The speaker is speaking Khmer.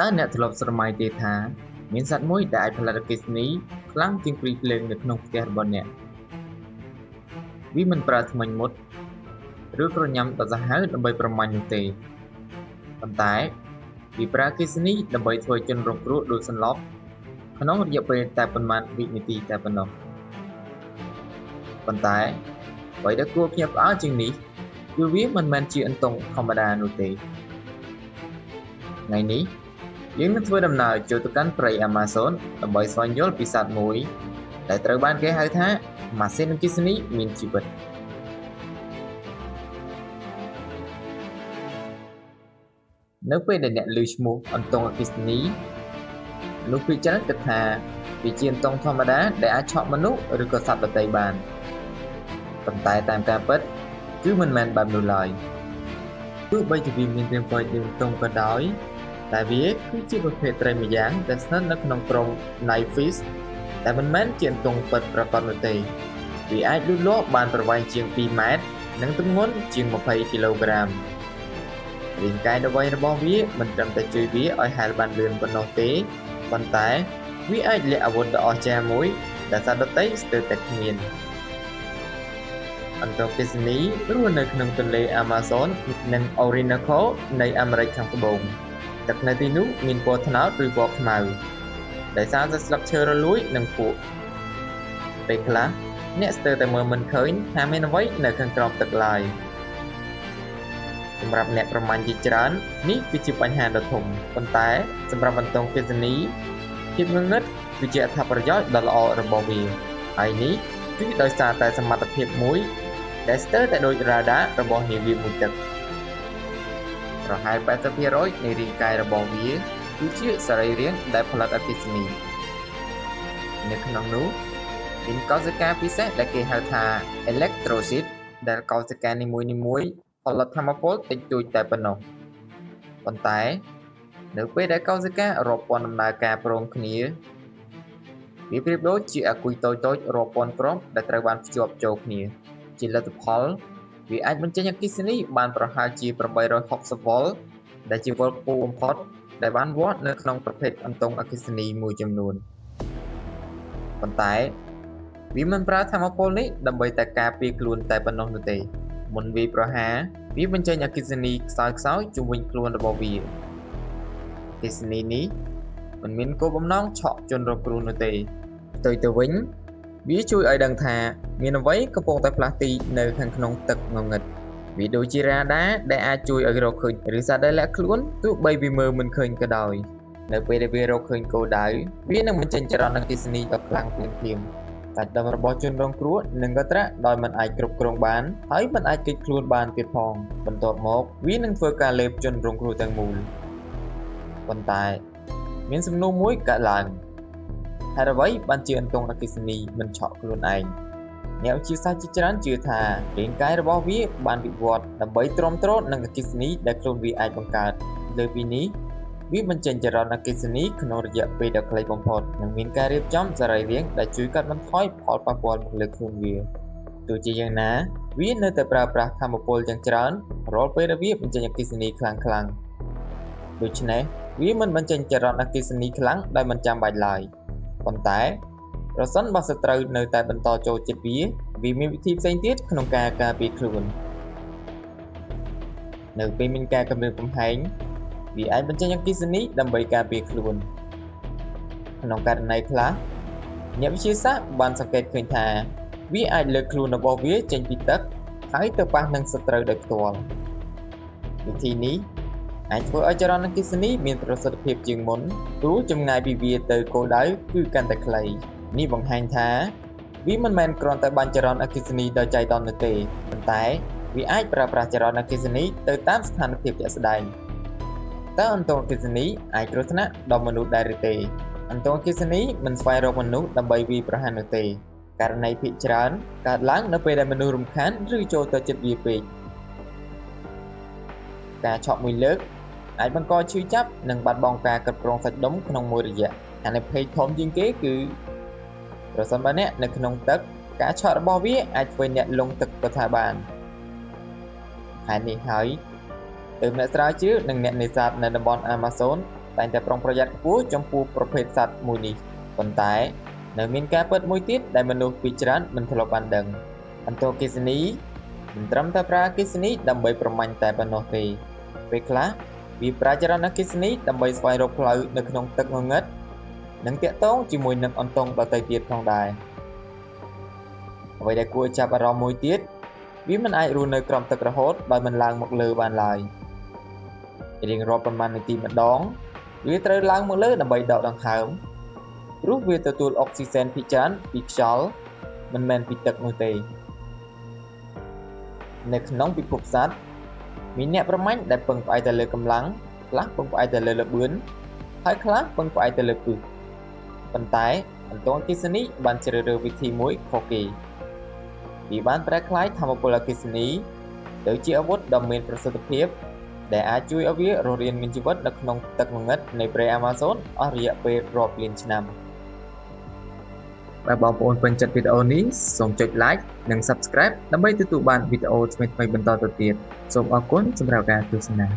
តើអ្នកធ្លាប់ស្រមៃទេថាមានសត្វមួយដែលអាចផលិតអគ្គិសនីខ្លាំងជាងព្រីភ្លើងនៅក្នុងផ្ទះរបស់អ្នកវាមិនប្រើធ្មេញមុតឬក្រញាំដ៏សាហាវដើម្បីប្រមាញ់នោះទេប៉ុន្តែវាប្រើអគ្គិសនីដើម្បីធ្វើជនរងគ្រោះដូចសន្លប់ក្នុងរយៈពេលតែប៉ុន្មានវិនាទីតែប៉ុណ្ណោះប៉ុន្តែអ្វីដែលគួរភ្ញាក់ផ្អើលជាងនេះគឺវាមិនមែនជាអន្ទង់ធម្មតានោះទេថ្ងៃនេះយើងនឹងធ្វើដំណើរចូលទៅកាន់ព្រៃ Amazon ដើម្បីស្វែងយល់ពីសត្វមួយដែលត្រូវបានគេហៅថាម៉ាស៊ីនអគ្គិសនីមានជីវិតនៅពេលដែលអ្នកឮឈ្មោះអន្ទង់អគ្គិសនីនោះភាគច្រើនគិតថាវាជាអន្ទង់ធម្មតាដែលអាចឆក់មនុស្សឬក៏សត្វដទៃបានប៉ុន្តែតាមការពិតគឺមិនមែនបែបនោះឡើយទោះបីជាវាមានរាងពណ៌ដូចអន្ទង់ក៏ដោយតែវាគឺជាប្រភេទត្រីម្យ៉ាងដែលស្ថិតនៅក្នុងក្រុម Night Fish តែមិនមែនជាអន្ទង់ពិតប្រាកដនោះទេវាអាចលូតលាស់បានប្រវែងជាង2ម៉ែត្រនិងទម្ងន់ជាង20គីឡូក្រាមរាងកាយដ៏វែងរបស់វាមិនត្រឹមតែជួយវាឲ្យហែលបានលឿនប៉ុណ្ណោះទេប៉ុន្តែវាអាចលាក់អាវុធដ៏អស្ចារ្យមួយដែលសត្វដទៃស្ទើរតែគ្មានអន្ទង់អគ្គិសនីរស់នៅក្នុងទន្លេ Amazon និង Orinoco នៃអាមេរិកខាងត្បូងទឹកនៅទីនោះមានពណ៌ត្នោតឬពណ៌ខ្មៅដោយសារតែស្លឹកឈើរលួយនិងភក់ពេលខ្លះអ្នកស្ទើរតែមើលមិនឃើញថាមានអ្វីនៅខាងក្រោមទឹកឡើយសម្រាប់អ្នកប្រមាញ់ជាច្រើននេះគឺជាបញ្ហាដ៏ធំប៉ុន្តែសម្រាប់អន្ទង់អគ្គិសនីភាពងងឹតគឺជាអត្ថប្រយោជន៍ដ៏ល្អរបស់វាហើយនេះគឺដោយសារតែសមត្ថភាពមួយដែលស្ទើរតែដូចរ៉ាដារបស់នាវាមួយទឹកប្រហែល 80% នៃរាងកាយរបស់វាគឺជាសរីរាង្គដែលផលិតអគ្គិសនីនៅក្នុងនោះមានកោសិកាពិសេសដែលគេហៅថា electrolyte ដែលកោសិកានីមួយៗផលិតថាមពលតិចតួចតែប៉ុណ្ណោះប៉ុន្តែនៅពេលដែលកោសិការាប់ពាន់ដំណើរការព្រមគ្នាវាប្រៀបដូចជាអាគុយតូចៗរាប់ពាន់គ្រាប់ដែលត្រូវបានភ្ជាប់ចូលគ្នាជាលទ្ធផលវាអាចបញ្ចេញអគ្គិសនីបានប្រហែលជា860 វ៉ុលដែលជាវ៉ុលខ្ពស់បំផុតដែលបានវាស់នៅក្នុងប្រភេទអន្ទង់អគ្គិសនីមួយចំនួនប៉ុន្តែវាមិនប្រើថាមពលនេះដើម្បីតែការពារខ្លួនតែប៉ុណ្ណោះនោះទេមុនវាយប្រហារវាបញ្ចេញអគ្គិសនីខ្សោយៗជុំវិញខ្លួនរបស់វាអគ្គិសនីនេះមិនមានគោលបំណងឆក់ជនរងគ្រោះនោះទេផ្ទុយទៅវិញវាជួយឲ្យដឹងថាមានអ្វីកំពុងតែផ្លាស់ទីនៅខាងក្នុងទឹកងងឹតវាដូចជារ៉ាដាដែលអាចជួយឲ្យរកឃើញឬសត្វដែលលាក់ខ្លួនទោះបីវាមើលមិនឃើញក៏ដោយនៅពេលដែលវារកឃើញគោលដៅវានឹងបញ្ចេញចរន្តអគ្គិសនីដ៏ខ្លាំងភ្លាមៗសាច់ដុំរបស់ជនរងគ្រោះនឹងកត្រាក់ដោយមិនអាចគ្រប់គ្រងបានហើយមិនអាចគេចខ្លួនបានទៀតផងបន្ទាប់មកវានឹងធ្វើការលេបជនរងគ្រោះទាំងមូលប៉ុន្តែមានសំណួរមួយកើតឡើងហេតុអ្វីបានជាអន្ទង់អគ្គិសនីមិនឆក់ខ្លួនឯងអ្នកវិទ្យាសាស្ត្រជាច្រើនជឿថារាងកាយរបស់វាបានវិវត្តដើម្បីទ្រាំទ្រនឹងអគ្គិសនីដែលខ្លួនវាអាចបង្កើតលើពីនេះវាបញ្ចេញចរន្តអគ្គិសនីក្នុងរយៈពេលដ៏ខ្លីបំផុតនិងមានការរៀបចំសរីរាង្គដែលជួយកាត់បន្ថយផលប៉ះពាល់មកលើខ្លួនវាទោះជាយ៉ាងណាវានៅតែប្រើប្រាស់ថាមពលយ៉ាងច្រើនរាល់ពេលដែលវាបញ្ចេញអគ្គិសនីខ្លាំងៗដូច្នេះវាមិនបញ្ចេញចរន្តអគ្គិសនីខ្លាំងដែលមិនចាំបាច់ឡើយប៉ុន្តែប្រសិនបើសត្រូវនៅតែបន្តចូលជិតវាមានវិធីផ្សេងទៀតក្នុងការការពារខ្លួននៅពេលមានការគំរាមកំហែងវាអាចបញ្ចេញអគ្គិសនីដើម្បីការពារខ្លួនក្នុងករណីខ្លះអ្នកវិទ្យាសាស្ត្របានសង្កេតឃើញថាវាអាចលើកខ្លួនរបស់វាចេញពីទឹកហើយទៅប៉ះនឹងសត្រូវដោយផ្ទាល់វិធីនេះអាចធ្វើឲ្យចរន្តអគ្គិសនីមានប្រសិទ្ធភាពជាងមុនព្រោះចម្ងាយពីវាទៅគោលដៅគឺកាន់តែខ្លីនេះបង្ហាញថាវាមិនមែនគ្រាន់តែបាញ់ចរន្តអគ្គិសនីដោយចៃដន្យនោះទេប៉ុន្តែវាអាចប្រើប្រាស់ចរន្តអគ្គិសនីទៅតាមស្ថានភាពជាក់ស្ដែងតើអន្ទង់អគ្គិសនីអាចគ្រោះថ្នាក់ដល់មនុស្សដែរឬទេអន្ទង់អគ្គិសនីមិនស្វែងរកមនុស្សដើម្បីវាយប្រហារនោះទេករណីភាគច្រើនកើតឡើងនៅពេលដែលមនុស្សរំខានឬចូលទៅជិតវាពេកការឆក់មួយលើកអាចបង្កឈឺចាប់និងបាត់បង់ការគ្រប់គ្រងសាច់ដុំក្នុងមួយរយៈអានិភ័យធំជាងគេគឺប្រសិនបើអ្នកនៅក្នុងទឹកការឆក់របស់វាអាចធ្វើអ្នកលង់ទឹកក៏ថាបានហេតុនេះហើយទើបអ្នកស្រាវជ្រាវនិងអ្នកនេសាទនៅតំបន់ Amazon តែងតែប្រុងប្រយ័ត្នខ្ពស់ចំពោះប្រភេទសត្វមួយនេះប៉ុន្តែនៅមានការពិតមួយទៀតដែលមនុស្សពីច្រើនមិនធ្លាប់បានដឹងអន្តរអគ្គិសនីមិនត្រឹមតែប្រើអគ្គិសនីដើម្បីប្រមាញ់តែប៉ុណ្ណោះទេពេលខ្លះវាប្រើចរន្តអគ្គិសនីដើម្បីស្វែងរកផ្លូវនៅក្នុងទឹកងងឹតនិងទាក់ទងជាមួយនឹងអន្ទង់ដទៃទៀតផងដែរអ្វីដែលគួរឲ្យចាប់អារម្មណ៍មួយទៀតវាមិនអាចរស់នៅក្រោមទឹករហូតដោយមិនឡើងមកលើបានឡើយរៀងរាល់ប៉ុន្មាននាទីម្ដងវាត្រូវឡើងមកលើដើម្បីដកដង្ហើមព្រោះវាទទួលអុកស៊ីសែនភាគច្រើនពីខ្យល់មិនមែនពីទឹកនោះទេនៅក្នុងពិភពសត្វមានអ្នកប្រមាញ់ដែលពឹងផ្អែកទៅលើកម្លាំងខ្លះពឹងផ្អែកទៅលើល្បឿនហើយខ្លះពឹងផ្អែកទៅលើពឹសប៉ុន្តែអន្ទង់អគ្គិសនីបានជ្រើសរើសវិធីមួយខុសគេវាបានប្រែក្លាយថាមពលអគ្គិសនីទៅជាអាវុធដ៏មានប្រសិទ្ធភាពដែលអាចជួយឲ្យវារស់រានមានជីវិតនៅក្នុងទឹកងងឹតនៃព្រៃអាម៉ាហ្សូនអស់រយៈពេលរាប់លានឆ្នាំបើបងប្អូនពេញចិត្តវីដេអូនេះសូមចុច like និង subscribe ដើម្បីទទួលបានវីដេអូថ្មីៗបន្តទៅទៀតសូមអរគុណសម្រាប់ការទស្សនា